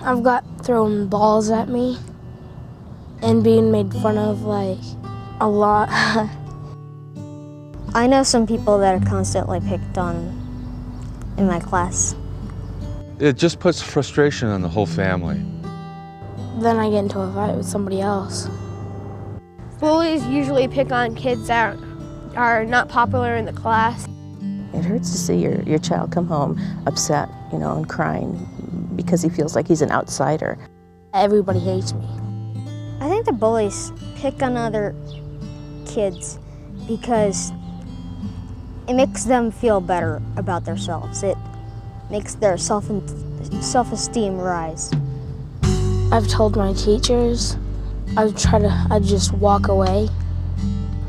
I've got thrown balls at me and being made fun of, like, a lot. I know some people that are constantly picked on in my class. It just puts frustration on the whole family. Then I get into a fight with somebody else. Bullies usually pick on kids that are not popular in the class. It hurts to see your child come home upset, and crying because he feels like he's an outsider. Everybody hates me. I think the bullies pick on other kids because it makes them feel better about themselves. It makes their self-esteem rise. I've told my teachers, I'd just walk away.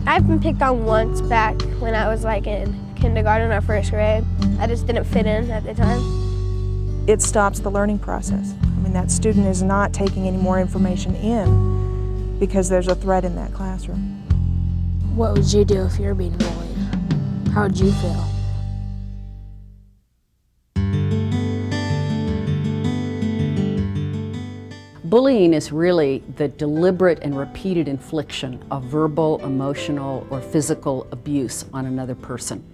I've been picked on once back when I was like in kindergarten or first grade. I just didn't fit in at the time. It stops the learning process. I mean, that student is not taking any more information in because there's a threat in that classroom. What would you do if you're being bullied? How would you feel? Bullying is really the deliberate and repeated infliction of verbal, emotional, or physical abuse on another person.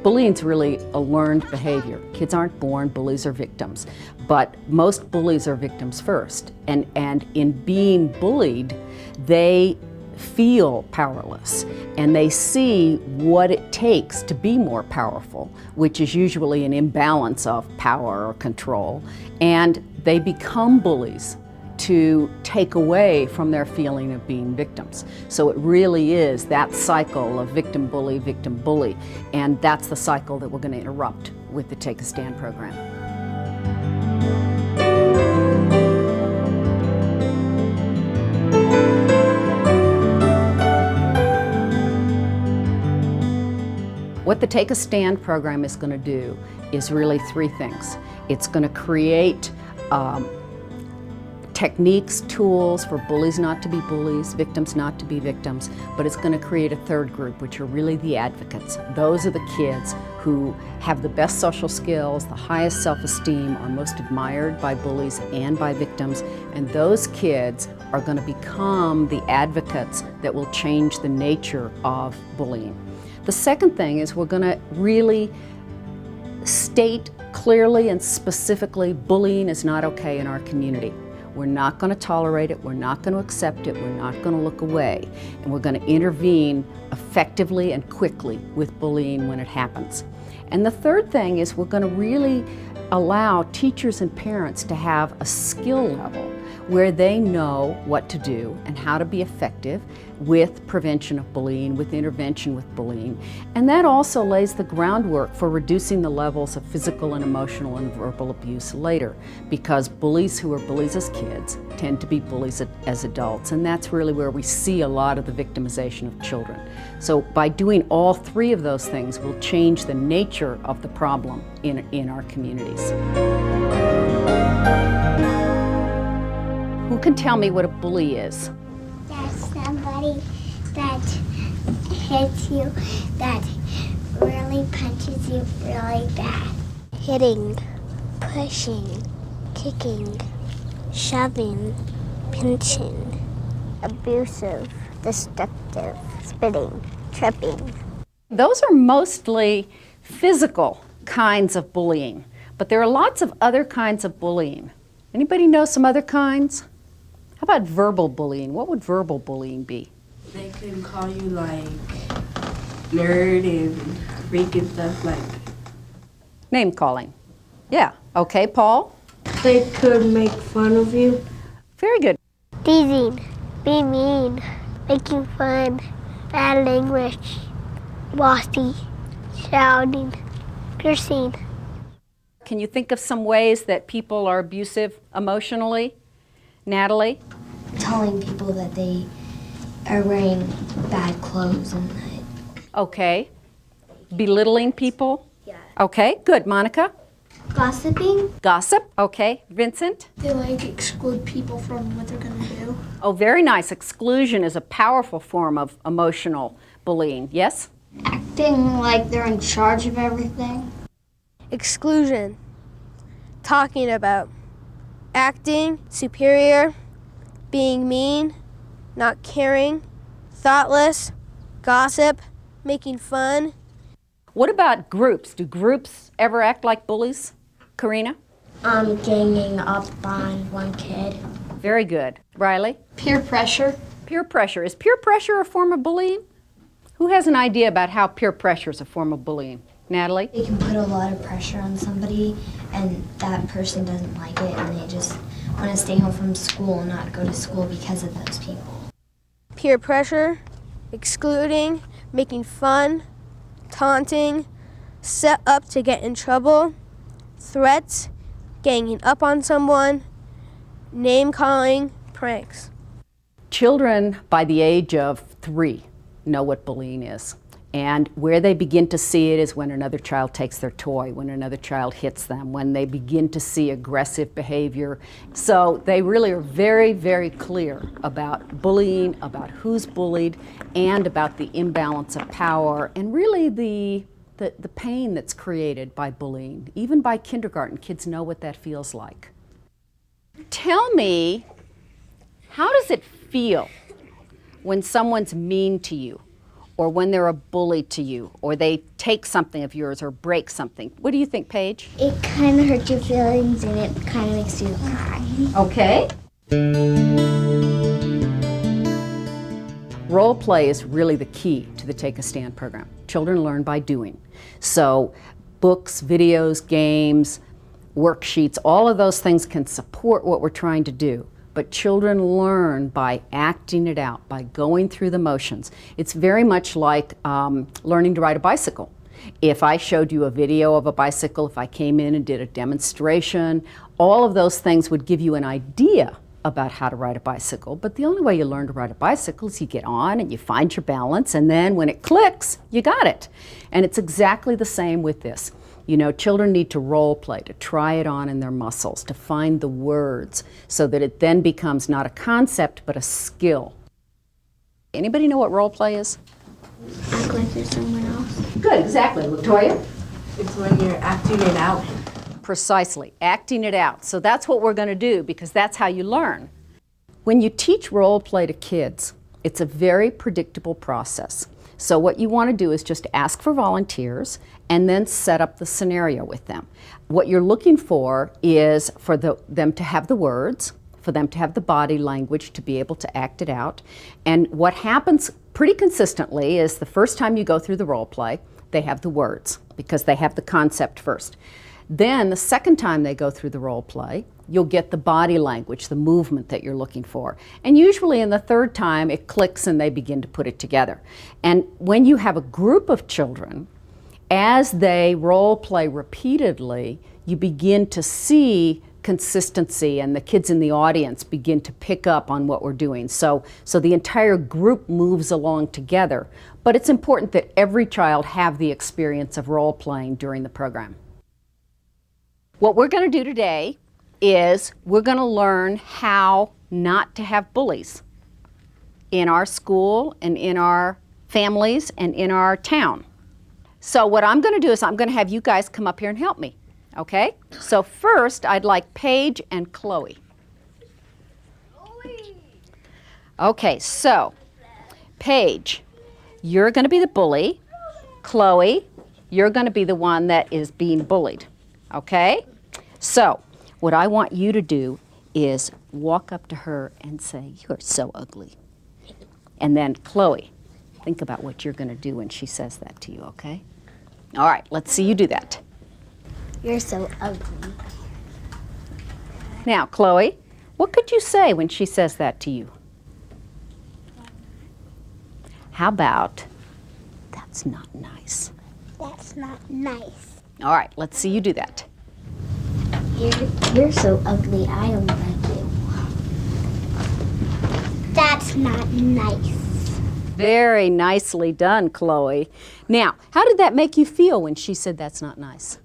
Bullying is really a learned behavior. Kids aren't born, bullies are victims. But most bullies are victims first. And in being bullied, they feel powerless and they see what it takes to be more powerful, which is usually an imbalance of power or control, and they become bullies to take away from their feeling of being victims. So it really is that cycle of victim bully, and that's the cycle that we're going to interrupt with the Take a Stand program. What the Take a Stand program is going to do is really three things. It's going to create techniques, tools for bullies not to be bullies, victims not to be victims, but it's going to create a third group, which are really the advocates. Those are the kids who have the best social skills, the highest self-esteem, are most admired by bullies and by victims, and those kids are going to become the advocates that will change the nature of bullying. The second thing is we're going to really state clearly and specifically bullying is not okay in our community. We're not going to tolerate it, we're not going to accept it, we're not going to look away, and we're going to intervene effectively and quickly with bullying when it happens. And the third thing is we're going to really allow teachers and parents to have a skill level where they know what to do and how to be effective with prevention of bullying, with intervention with bullying. And that also lays the groundwork for reducing the levels of physical and emotional and verbal abuse later, because bullies who are bullies as kids tend to be bullies as adults, and that's really where we see a lot of the victimization of children. So by doing all three of those things, we'll change the nature of the problem in our communities. Who can tell me what a bully is? That's somebody that hits you, that really punches you really bad. Hitting, pushing, kicking, shoving, pinching, Abusive, destructive, spitting, tripping. Those are mostly physical kinds of bullying, but there are lots of other kinds of bullying. Anybody know some other kinds? How about verbal bullying? What would verbal bullying be? They can call you like nerd and freak and stuff like. Name calling. Yeah. Okay, Paul? They could make fun of you. Very good. teasing, being mean, making fun, bad language, bossy, shouting, cursing. Can you think of some ways that people are abusive emotionally? Natalie? Telling people that they are wearing bad clothes and that. Okay. Belittling people? Yeah. Okay, good. Monica? Gossiping. Gossip, okay. Vincent? They like exclude people from what they're gonna do. Oh, very nice. Exclusion is a powerful form of emotional bullying. Yes? Acting like they're in charge of everything. Exclusion. Talking about acting superior, being mean, not caring, thoughtless, gossip, making fun. What about groups? Do groups ever act like bullies? Karina? Ganging up on one kid. Very good. Riley? Peer pressure. Peer pressure. Is peer pressure a form of bullying? Who has an idea about how peer pressure is a form of bullying? Natalie? They can put a lot of pressure on somebody and that person doesn't like it and they just want to stay home from school and not go to school because of those people. Peer pressure, excluding, making fun, taunting, set up to get in trouble, threats, ganging up on someone, name-calling, pranks. Children by the age of 3 know what bullying is. And where they begin to see it is when another child takes their toy, when another child hits them, when they begin to see aggressive behavior. So they really are very, very clear about bullying, about who's bullied, and about the imbalance of power, and really the pain that's created by bullying. Even by kindergarten, kids know what that feels like. Tell me, how does it feel when someone's mean to you, or when they're a bully to you, or they take something of yours or break something? What do you think, Paige? It kind of hurts your feelings and it kind of makes you cry. Okay. Role play is really the key to the Take a Stand program. Children learn by doing. So books, videos, games, worksheets, all of those things can support what we're trying to do. But children learn by acting it out, by going through the motions. It's very much like learning to ride a bicycle. If I showed you a video of a bicycle, if I came in and did a demonstration, all of those things would give you an idea about how to ride a bicycle. But the only way you learn to ride a bicycle is you get on and you find your balance, and then when it clicks, you got it. And it's exactly the same with this. You know, children need to role play, to try it on in their muscles, to find the words so that it then becomes not a concept but a skill. Anybody know what role play is? Act like you're someone else. Good, exactly. Latoya? It's when you're acting it out. Precisely, acting it out. So that's what we're going to do, because that's how you learn. When you teach role play to kids, it's a very predictable process. So what you want to do is just ask for volunteers and then set up the scenario with them. What you're looking for is for them to have the words, for them to have the body language to be able to act it out. And what happens pretty consistently is the first time you go through the role play, they have the words because they have the concept first. Then the second time they go through the role play, you'll get the body language, the movement that you're looking for. And usually in the third time, it clicks and they begin to put it together. And when you have a group of children, as they role play repeatedly, you begin to see consistency, and the kids in the audience begin to pick up on what we're doing. So the entire group moves along together. But it's important that every child have the experience of role playing during the program. What we're going to do today is we're going to learn how not to have bullies in our school and in our families and in our town. So what I'm going to do is I'm going to have you guys come up here and help me, okay? So first, I'd like Paige and Chloe. Okay, so Paige, you're going to be the bully. Chloe, you're going to be the one that is being bullied, okay? So what I want you to do is walk up to her and say, "You are so ugly." And then Chloe, think about what you're going to do when she says that to you, okay? All right, let's see you do that. You're so ugly. Now, Chloe, what could you say when she says that to you? How about, "That's not nice"? That's not nice. All right, let's see you do that. You're so ugly, I don't like you. That's not nice. Very nicely done, Chloe. Now, how did that make you feel when she said that's not nice?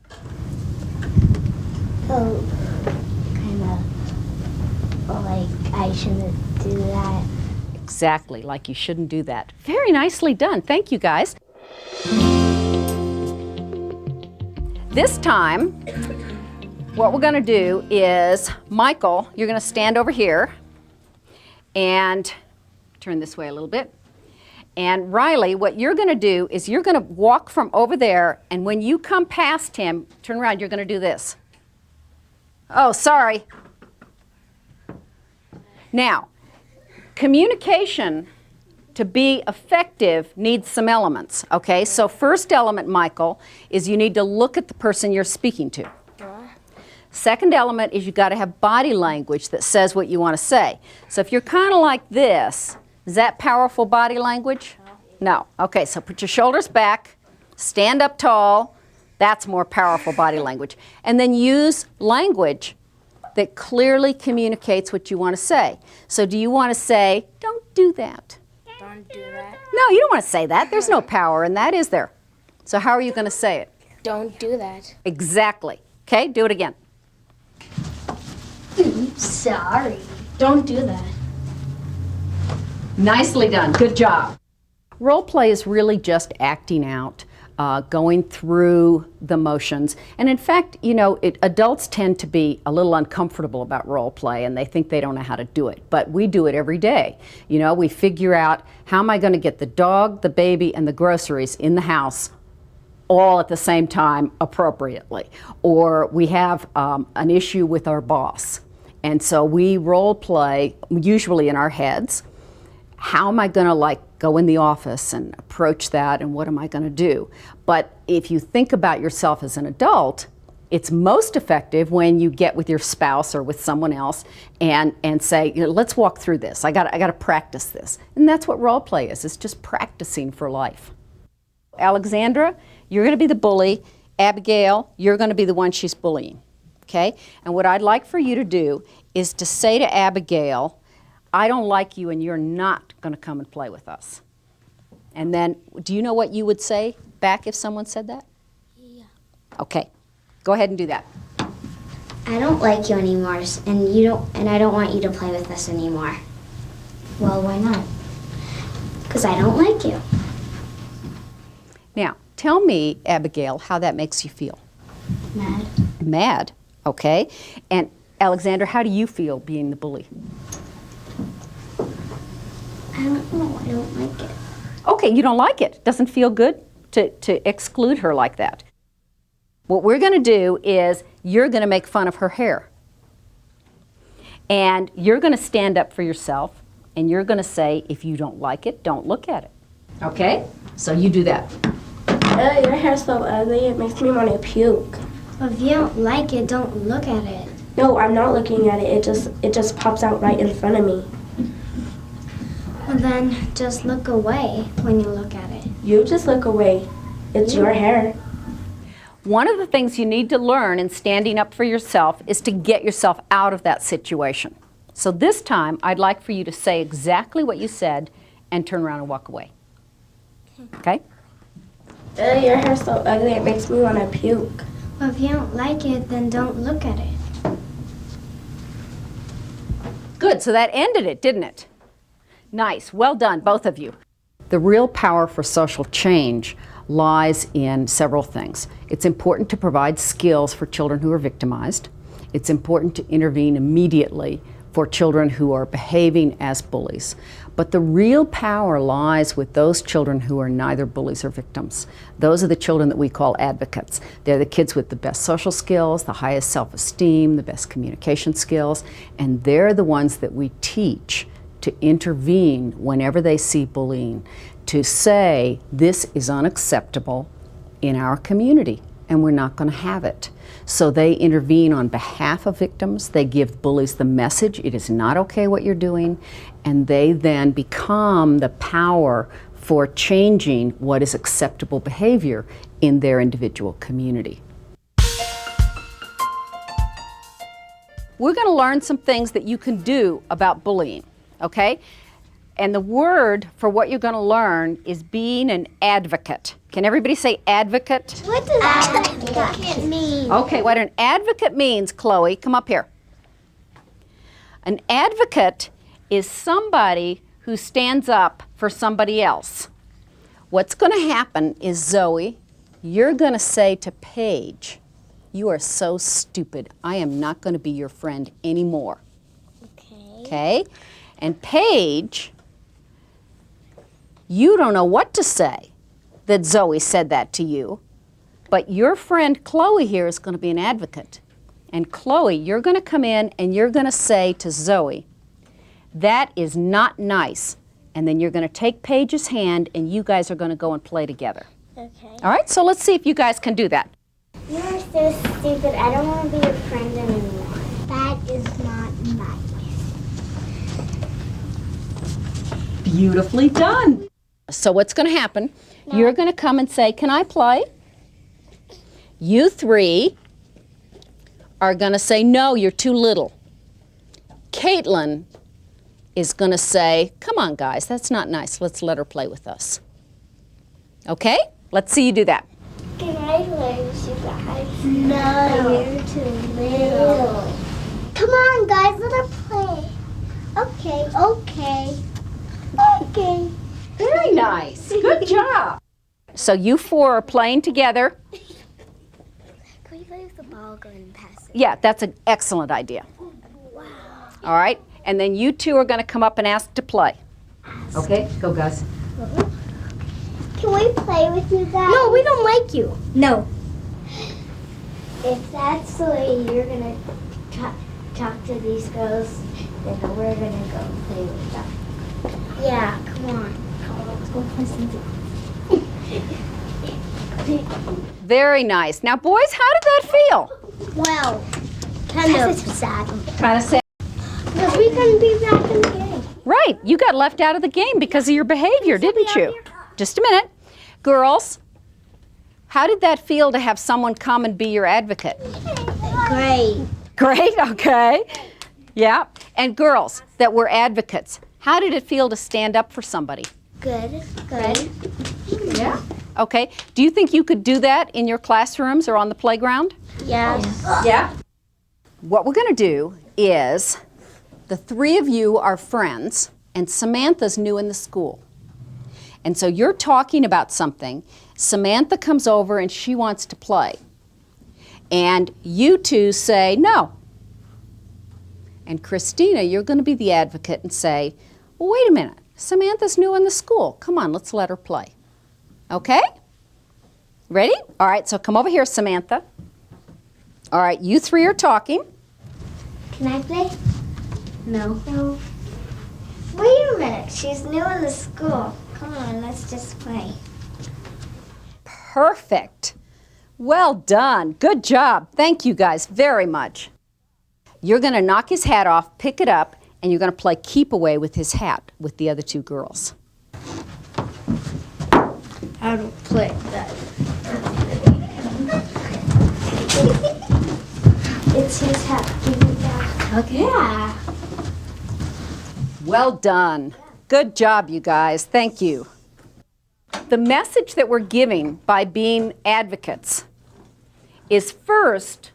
Oh, kind of like I shouldn't do that. Exactly, like you shouldn't do that. Very nicely done. Thank you, guys. This time, What we're going to do is, Michael, you're going to stand over here and turn this way a little bit. And Riley, what you're going to do is you're going to walk from over there, and when you come past him, turn around, you're going to do this. Oh, sorry. Now, communication to be effective needs some elements, okay? So first element, Michael, is you need to look at the person you're speaking to. Second element is you've got to have body language that says what you want to say. So if you're kind of like this, is that powerful body language? No. Okay, so put your shoulders back, stand up tall. That's more powerful body language. And then use language that clearly communicates what you want to say. So do you want to say, don't do that? Don't do that. No, you don't want to say that. There's no power in that, is there? So how are you going to say it? Don't do that. Exactly. Okay, do it again. Sorry. Don't do that. Nicely done. Good job. Role play is really just acting out, going through the motions. And in fact, you know, adults tend to be a little uncomfortable about role play, and they think they don't know how to do it. But we do it every day. You know, we figure out, how am I going to get the dog, the baby, and the groceries in the house all at the same time appropriately? Or we have an issue with our boss. And so we role play, usually in our heads. How am I going to go in the office and approach that, and what am I going to do? But if you think about yourself as an adult, it's most effective when you get with your spouse or with someone else and say, you know, let's walk through this. I got to practice this. And that's what role play is. It's just practicing for life. Alexandra, you're going to be the bully. Abigail, you're going to be the one she's bullying. Okay? And what I'd like for you to do is to say to Abigail, I don't like you and you're not going to come and play with us. And then, do you know what you would say back if someone said that? Yeah. Okay. Go ahead and do that. I don't like you anymore, and I don't want you to play with us anymore. Well, why not? Because I don't like you. Now, tell me, Abigail, how that makes you feel. Mad. Mad, okay. And Alexander, how do you feel being the bully? I don't know. I don't like it. Okay, you don't like it. Doesn't feel good to exclude her like that. What we're going to do is you're going to make fun of her hair. And you're going to stand up for yourself, and you're going to say, if you don't like it, don't look at it. Okay? So you do that. Your hair's so ugly, it makes me want to puke. But if you don't like it, don't look at it. No, I'm not looking at it. It just pops out right in front of me. Well, then just look away when you look at it. You just look away. It's your hair. One of the things you need to learn in standing up for yourself is to get yourself out of that situation. So this time, I'd like for you to say exactly what you said and turn around and walk away. Okay? Your hair's so ugly, it makes me want to puke. Well, if you don't like it, then don't look at it. Good, so that ended it, didn't it? Nice, well done, both of you. The real power for social change lies in several things. It's important to provide skills for children who are victimized. It's important to intervene immediately for children who are behaving as bullies. But the real power lies with those children who are neither bullies or victims. Those are the children that we call advocates. They're the kids with the best social skills, the highest self-esteem, the best communication skills, and they're the ones that we teach to intervene whenever they see bullying, to say, this is unacceptable in our community, and we're not going to have it. So they intervene on behalf of victims. They give bullies the message, it is not okay what you're doing, and they then become the power for changing what is acceptable behavior in their individual community. We're going to learn some things that you can do about bullying, okay? And the word for what you're going to learn is being an advocate. Can everybody say advocate? What does advocate mean? Okay, what an advocate means, Chloe, come up here. An advocate is somebody who stands up for somebody else. What's going to happen is, Zoe, you're going to say to Paige, You are so stupid. I am not going to be your friend anymore. Okay. Okay? And Paige, you don't know what to say that Zoe said that to you, but your friend Chloe here is going to be an advocate. And Chloe, you're going to come in and you're going to say to Zoe, that is not nice. And then you're going to take Paige's hand and you guys are going to go and play together. Okay. All right, so let's see if you guys can do that. You are so stupid. I don't want to be your friend anymore. That is not nice. Beautifully done. So what's going to happen, you're going to come and say, can I play? You three are going to say, no, you're too little. Caitlin is going to say, come on, guys, that's not nice. Let's let her play with us. Okay? Let's see you do that. Can I play with you guys? No. You're too little. Come on, guys, let her play. Okay, okay. Okay. Very nice. Good job. So you four are playing together. Can we play with the ball, go and pass it? Yeah, that's an excellent idea. Wow. All right? And then you two are going to come up and ask to play. Okay, go guys. Can we play with you guys? No, we don't like you. No. If that's the way you're going to talk to these girls, then we're going to go play with them. Yeah, come on. Let's go play something. Very nice. Now, boys, how did that feel? Well, kind of sad. Kind of sad. Because we couldn't be back in the game. Right. You got left out of the game because of your behavior, didn't you? Just a minute. Girls, how did that feel to have someone come and be your advocate? Great. Great, okay. Yeah. And girls that were advocates, how did it feel to stand up for somebody? Good. Good. Yeah. Okay. Do you think you could do that in your classrooms or on the playground? Yes. Yeah. What we're going to do is the three of you are friends and Samantha's new in the school. And so you're talking about something. Samantha comes over and she wants to play. And you two say no. And Christina, you're going to be the advocate and say, well, wait a minute. Samantha's new in the school. Come on, let's let her play. Okay? Ready? All right, so come over here, Samantha. All right, you three are talking. Can I play? No. No. Wait a minute. She's new in the school. Come on, let's just play. Perfect. Well done. Good job. Thank you guys very much. You're going to knock his hat off, pick it up, and you're going to play keep away with his hat with the other two girls. How to play that? It's his hat. Give it back. Okay. Yeah. Well done. Good job, you guys. Thank you. The message that we're giving by being advocates is first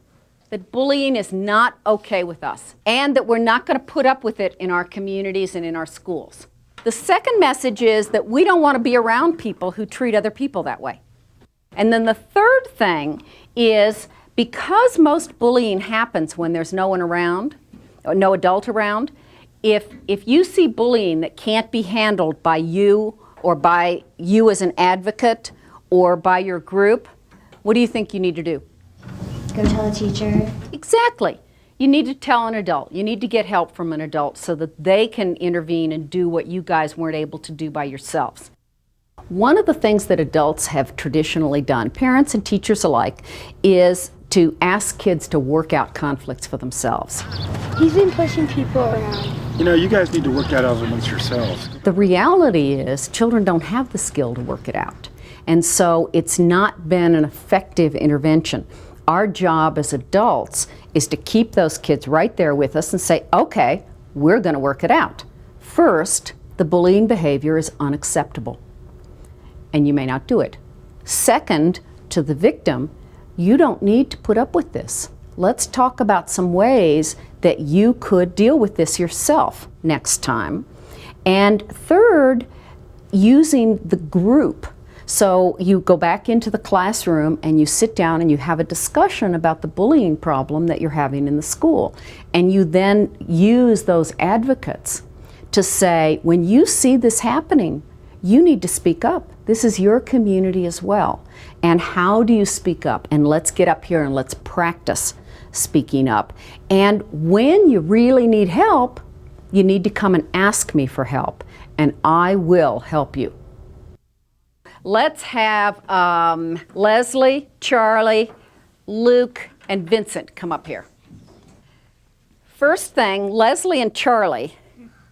that bullying is not okay with us and that we're not going to put up with it in our communities and in our schools. The second message is that we don't want to be around people who treat other people that way. And then the third thing is because most bullying happens when there's no one around, or no adult around, if you see bullying that can't be handled by you or by you as an advocate or by your group, what do you think you need to do? Go tell a teacher. Exactly. You need to tell an adult. You need to get help from an adult so that they can intervene and do what you guys weren't able to do by yourselves. One of the things that adults have traditionally done, parents and teachers alike, is to ask kids to work out conflicts for themselves. He's been pushing people around. You know, you guys need to work that out amongst yourselves. The reality is children don't have the skill to work it out. And so it's not been an effective intervention. Our job as adults is to keep those kids right there with us and say, okay, we're going to work it out. First, the bullying behavior is unacceptable, and you may not do it. Second, to the victim, you don't need to put up with this. Let's talk about some ways that you could deal with this yourself next time. And third, using the group So you go back into the classroom and you sit down and you have a discussion about the bullying problem that you're having in the school. And you then use those advocates to say, when you see this happening, you need to speak up. This is your community as well. And how do you speak up? And let's get up here and let's practice speaking up. And when you really need help, you need to come and ask me for help, and I will help you. Let's have Leslie, Charlie, Luke, and Vincent come up here. First thing, Leslie and Charlie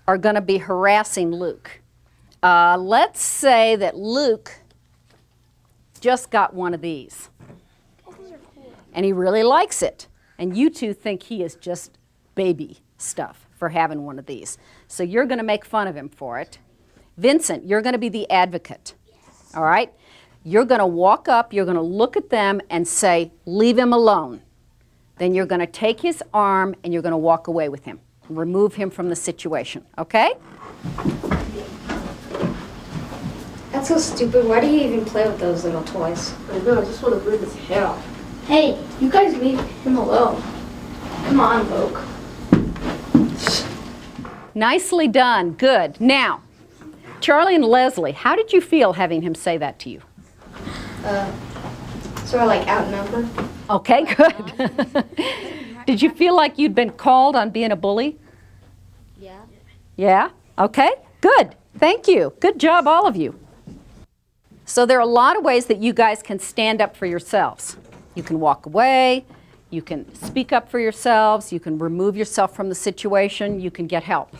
are going to be harassing Luke. Let's say that Luke just got one of these. And he really likes it. And you two think he is just baby stuff for having one of these. So you're going to make fun of him for it. Vincent, you're going to be the advocate. Yes. All right? You're going to walk up, you're going to look at them and say, leave him alone. Then you're going to take his arm and you're going to walk away with him. Remove him from the situation. Okay? That's so stupid. Why do you even play with those little toys? I know, I just want to burn his hair off. Hey, you guys leave him alone. Come on, Luke. Nicely done. Good. Now, Charlie and Leslie, how did you feel having him say that to you? Sort of like outnumbered. Okay, good. Did you feel like you'd been called on being a bully? Yeah. Yeah? Okay, good. Thank you. Good job, all of you. So there are a lot of ways that you guys can stand up for yourselves. You can walk away, you can speak up for yourselves, you can remove yourself from the situation, you can get help.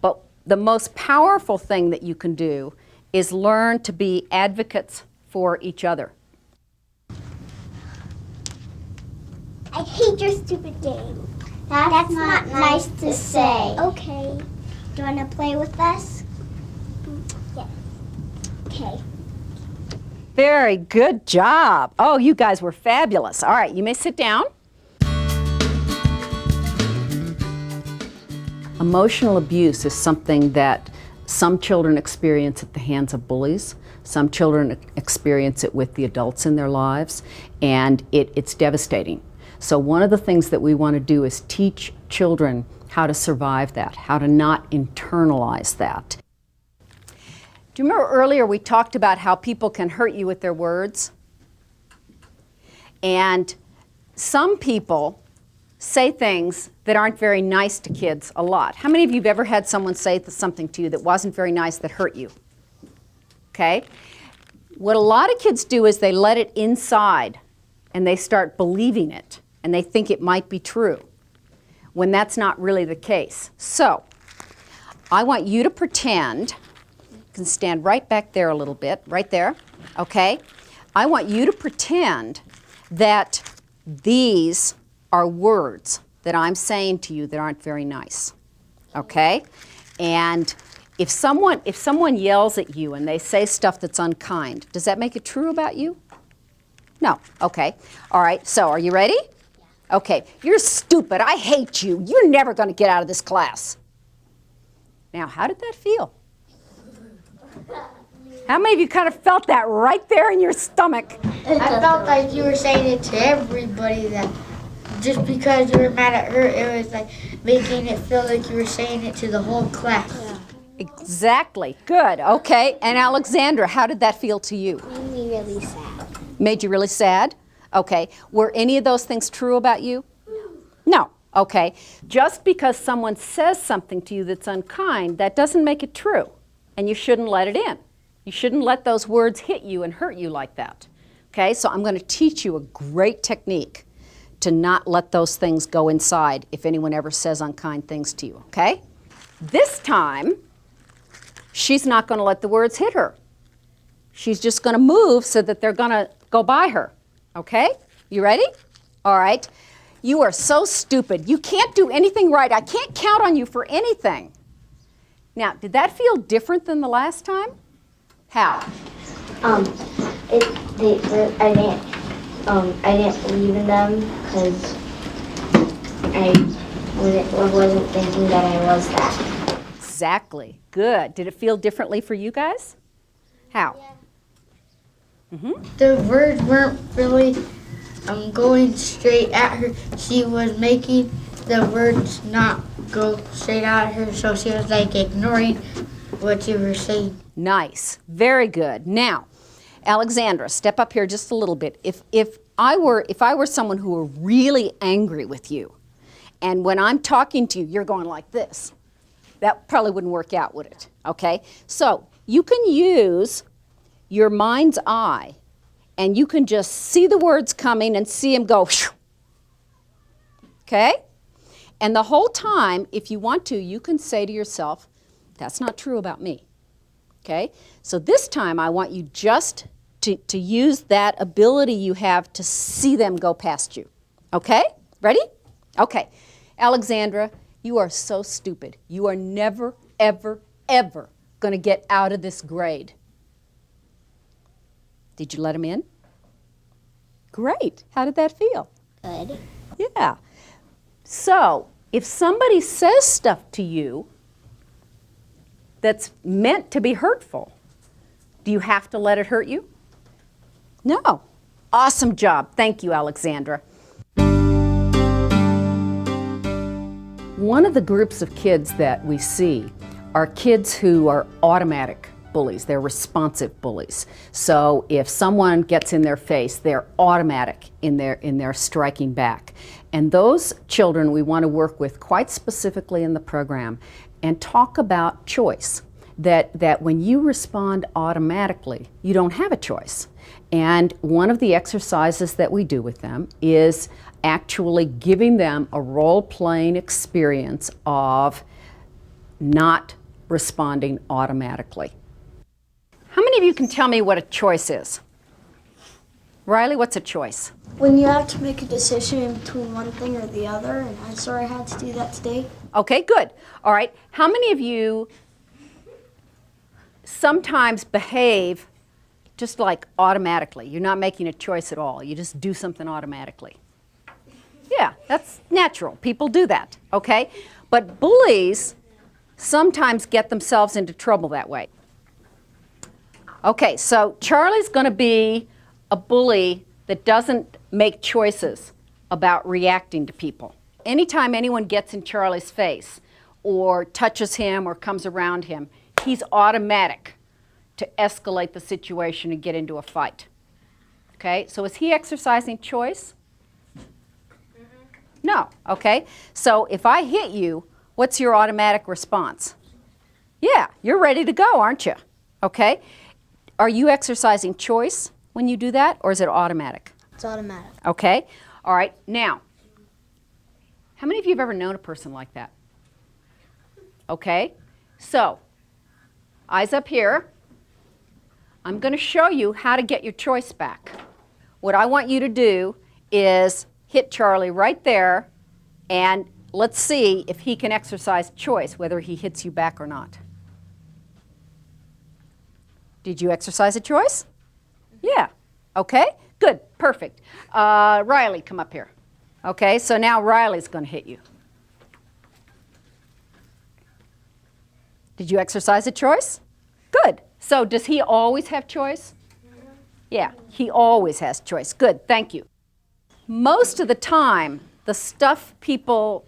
But the most powerful thing that you can do is learn to be advocates for each other. I hate your stupid game. That's not nice to say. Okay. Do you want to play with us? Yeah. Okay. Very good job. Oh, you guys were fabulous. All right, you may sit down. Emotional abuse is something that some children experience at the hands of bullies. Some children experience it with the adults in their lives, and it's devastating. So one of the things that we want to do is teach children how to survive that, how to not internalize that. Do you remember earlier we talked about how people can hurt you with their words? And some people say things that aren't very nice to kids a lot. How many of you have ever had someone say something to you that wasn't very nice that hurt you? Okay? What a lot of kids do is they let it inside and they start believing it and they think it might be true when that's not really the case. So, I want you to pretend, you can stand right back there a little bit, right there, okay? I want you to pretend that these are words that I'm saying to you that aren't very nice, okay? And if someone yells at you and they say stuff that's unkind, does that make it true about you? No, okay. All right, so are you ready? Yeah. Okay, you're stupid, I hate you, you're never gonna get out of this class. Now, how did that feel? How many of you kind of felt that right there in your stomach? I felt like you were saying it to everybody, that just because you were mad at her, it was like making it feel like you were saying it to the whole class. Yeah. Exactly. Good. Okay. And Alexandra, how did that feel to you? Made me really sad. Made you really sad? Okay. Were any of those things true about you? No. No. Okay. Just because someone says something to you that's unkind, that doesn't make it true. And you shouldn't let it in. You shouldn't let those words hit you and hurt you like that. Okay? So I'm going to teach you a great technique to not let those things go inside if anyone ever says unkind things to you. Okay? This time, she's not going to let the words hit her. She's just going to move so that they're going to go by her. Okay? You ready? All right. You are so stupid. You can't do anything right. I can't count on you for anything. Now, did that feel different than the last time? How? I didn't believe in them because I wasn't thinking that I was that. Exactly. Good. Did it feel differently for you guys? How? The words weren't really going straight at her. She was making the words not go straight at her, so she was like ignoring what you were saying. Nice. Very good. Now, Alexandra, step up here just a little bit. If I were someone who were really angry with you, and when I'm talking to you, you're going like this, that probably wouldn't work out, would it? Okay? So you can use your mind's eye, and you can just see the words coming and see them go, okay? And the whole time, if you want to, you can say to yourself, that's not true about me, okay? So this time, I want you just to use that ability you have to see them go past you, okay? Ready? Okay. Alexandra, you are so stupid. You are never, ever, ever going to get out of this grade. Did you let him in? Great. How did that feel? Good. Yeah. So, if somebody says stuff to you that's meant to be hurtful, do you have to let it hurt you? No. Awesome job. Thank you, Alexandra. One of the groups of kids that we see are kids who are automatic bullies. They're responsive bullies. So if someone gets in their face, they're automatic in their striking back. And those children we want to work with quite specifically in the program and talk about choice. That when you respond automatically, you don't have a choice. And one of the exercises that we do with them is actually giving them a role-playing experience of not responding automatically. How many of you can tell me what a choice is? Riley, what's a choice? When you have to make a decision between one thing or the other, and I sort of had to do that today. Okay, good. All right. How many of you sometimes behave just like automatically? You're not making a choice at all. You just do something automatically. Yeah, that's natural. People do that, okay? But bullies sometimes get themselves into trouble that way. Okay, so Charlie's going to be a bully that doesn't make choices about reacting to people. Anytime anyone gets in Charlie's face or touches him or comes around him, he's automatic to escalate the situation and get into a fight. Okay, so is he exercising choice? No, okay. So if I hit you, what's your automatic response? Yeah, you're ready to go, aren't you? Okay. Are you exercising choice when you do that, or is it automatic? It's automatic. Okay. All right. Now, how many of you have ever known a person like that? Okay. So, eyes up here. I'm going to show you how to get your choice back. What I want you to do is hit Charlie right there, and let's see if he can exercise choice, whether he hits you back or not. Did you exercise a choice? Yeah. Okay, good, perfect. Riley, come up here. Okay, so now Riley's going to hit you. Did you exercise a choice? Good. So does he always have choice? Yeah, he always has choice. Good, thank you. Most of the time, the stuff people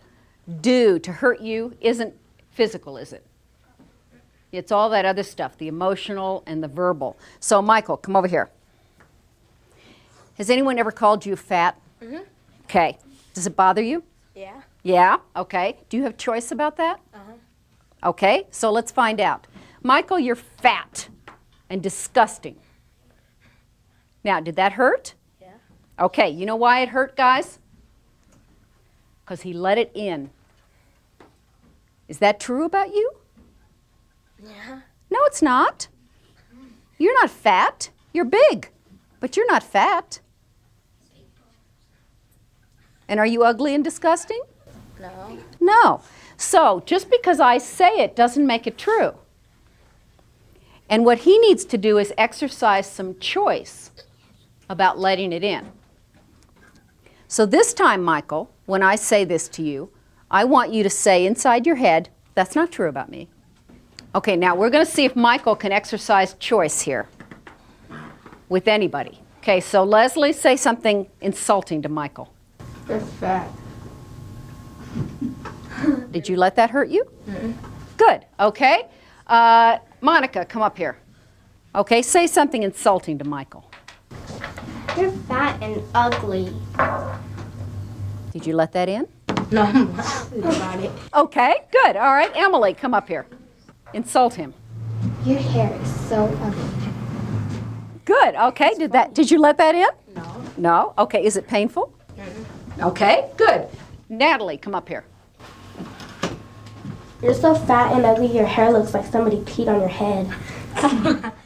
do to hurt you isn't physical, is it? It's all that other stuff, the emotional and the verbal. So Michael, come over here. Has anyone ever called you fat? Mm-hmm. Okay. Does it bother you? Yeah. Yeah? Okay. Do you have choice about that? Uh-huh. Okay, so let's find out. Michael, you're fat and disgusting. Now, did that hurt? Yeah. Okay, you know why it hurt, guys? Because he let it in. Is that true about you? Yeah. No, it's not. You're not fat. You're big, but you're not fat. And are you ugly and disgusting? No. No. So just because I say it doesn't make it true. And what he needs to do is exercise some choice about letting it in. So this time, Michael, when I say this to you, I want you to say inside your head, that's not true about me. Okay, now we're going to see if Michael can exercise choice here. with anybody. Okay, so Leslie, say something insulting to Michael. You're fat. Did you let that hurt you? Mm-mm. Good, okay. Monica, come up here. Okay, say something insulting to Michael. You're fat and ugly. Did you let that in? No, I'm laughing about it. Okay, good. All right, Emily, come up here. Insult him. Your hair is so ugly. Good, okay. Did you let that in? No. No? Okay, is it painful? Okay, good. Natalie, come up here. You're so fat and ugly, your hair looks like somebody peed on your head.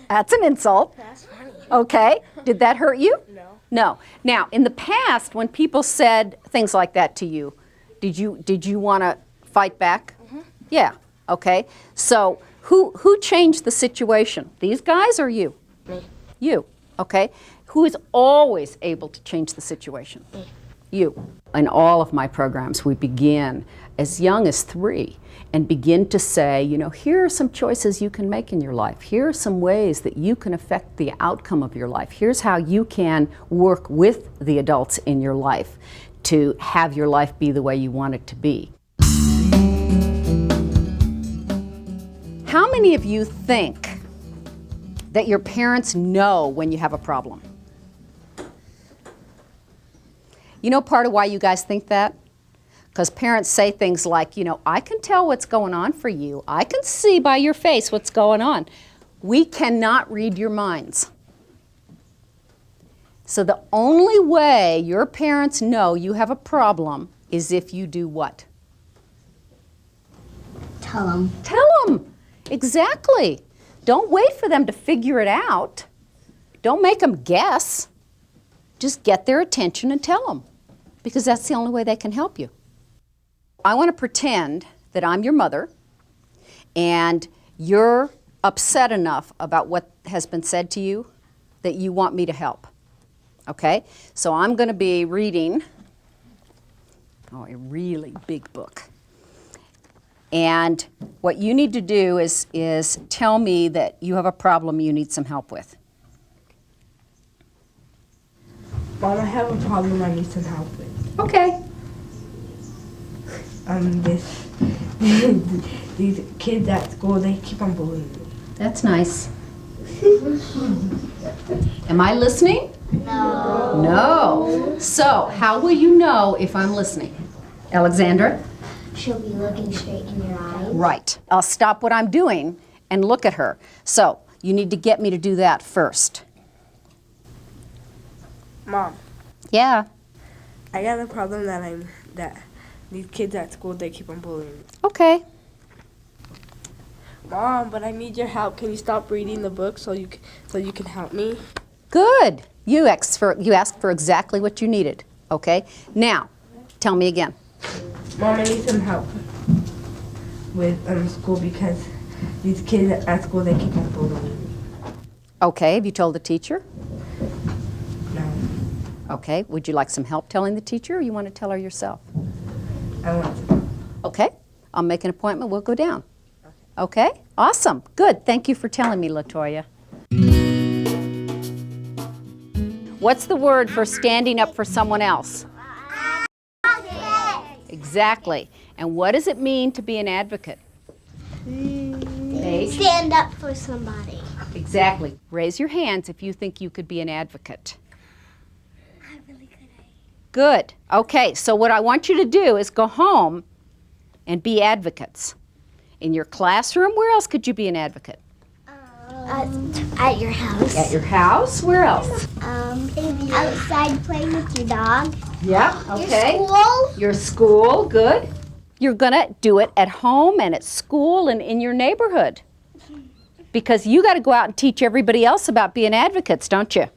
That's an insult. That's funny. Okay, did that hurt you? No. No. Now, in the past, when people said things like that to you, did you want to fight back? Mm-hmm. Yeah, okay. So who changed the situation? These guys or you? Me. You, okay. Who is always able to change the situation? Me. You. In all of my programs, we begin as young as 3 and begin to say, you know, here are some choices you can make in your life. Here are some ways that you can affect the outcome of your life. Here's how you can work with the adults in your life to have your life be the way you want it to be. How many of you think that your parents know when you have a problem? You know part of why you guys think that? Because parents say things like, you know, I can tell what's going on for you. I can see by your face what's going on. We cannot read your minds. So the only way your parents know you have a problem is if you do what? Tell them. Tell them. Exactly. Don't wait for them to figure it out. Don't make them guess. Just get their attention and tell them, because that's the only way they can help you. I want to pretend that I'm your mother and you're upset enough about what has been said to you that you want me to help. Okay? So I'm going to be reading a really big book. And what you need to do is tell me that you have a problem you need some help with. Mom, I have a problem I need some help with. Okay. These kids at school, they keep on bullying me. That's nice. Am I listening? No. No. So, how will you know if I'm listening? Alexandra? She'll be looking straight in your eyes. Right. I'll stop what I'm doing and look at her. So, you need to get me to do that first. Mom. Yeah. I got a problem that these kids at school, they keep on bullying me. Okay. Mom, but I need your help. Can you stop reading the book so you can help me? Good. You asked for exactly what you needed. Okay. Now, tell me again. Mom, I need some help with school because these kids at school, they keep on bullying me. Okay. Have you told the teacher? No. Okay. Would you like some help telling the teacher, or you want to tell her yourself? I want to. Okay. I'll make an appointment. We'll go down. Okay? Awesome. Good. Thank you for telling me, LaToya. What's the word for standing up for someone else? Exactly. And what does it mean to be an advocate? Stand up for somebody. Exactly. Raise your hands if you think you could be an advocate. I really could. Good. Okay, so what I want you to do is go home and be advocates. In your classroom, where else could you be an advocate? At your house. At your house? Where else? Outside playing with your dog. Yeah, okay. Your school. Your school, good. You're going to do it at home and at school and in your neighborhood. Because you got to go out and teach everybody else about being advocates, don't you?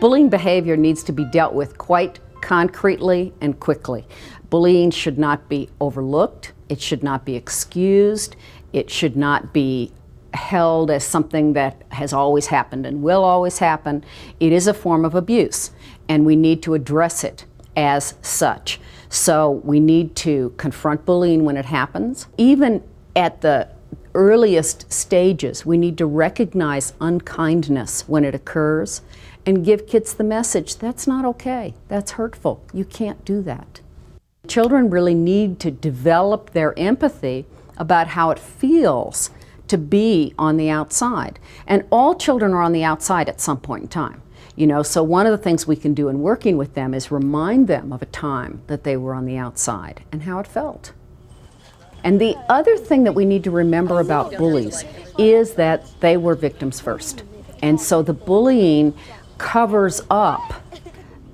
Bullying behavior needs to be dealt with quite concretely and quickly. Bullying should not be overlooked. It should not be excused. It should not be held as something that has always happened and will always happen. It is a form of abuse, and we need to address it as such. So we need to confront bullying when it happens. Even at the earliest stages, we need to recognize unkindness when it occurs and give kids the message, that's not okay, that's hurtful, you can't do that. Children really need to develop their empathy about how it feels to be on the outside. And all children are on the outside at some point in time. You know, so one of the things we can do in working with them is remind them of a time that they were on the outside and how it felt. And the other thing that we need to remember about bullies is that they were victims first. And so the bullying covers up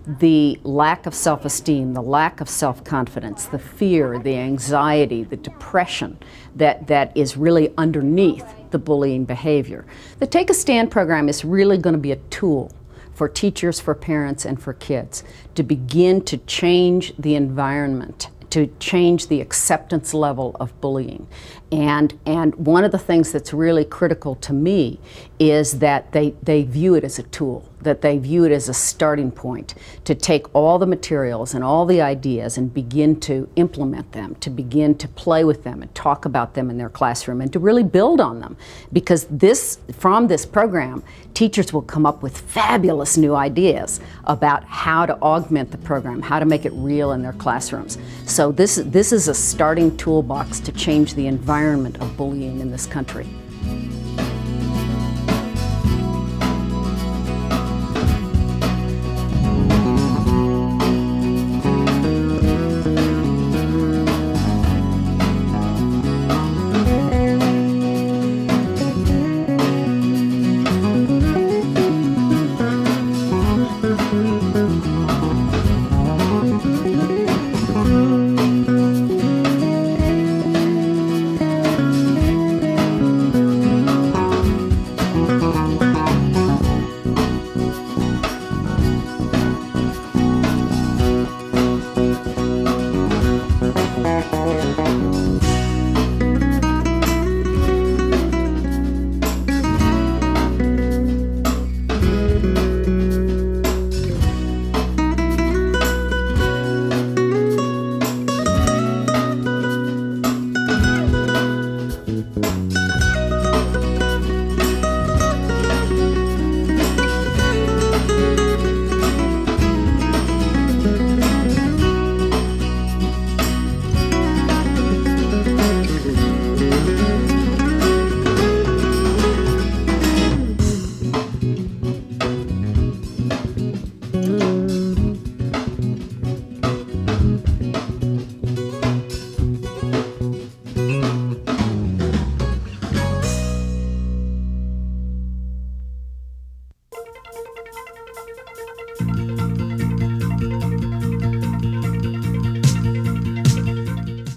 the lack of self-esteem, the lack of self-confidence, the fear, the anxiety, the depression that is really underneath the bullying behavior. The Take a Stand program is really going to be a tool for teachers, for parents, and for kids to begin to change the environment, to change the acceptance level of bullying. And one of the things that's really critical to me is that they view it as a tool, that they view it as a starting point to take all the materials and all the ideas and begin to implement them, to begin to play with them and talk about them in their classroom and to really build on them. Because from this program, teachers will come up with fabulous new ideas about how to augment the program, how to make it real in their classrooms. So this is a starting toolbox to change the environment of bullying in this country.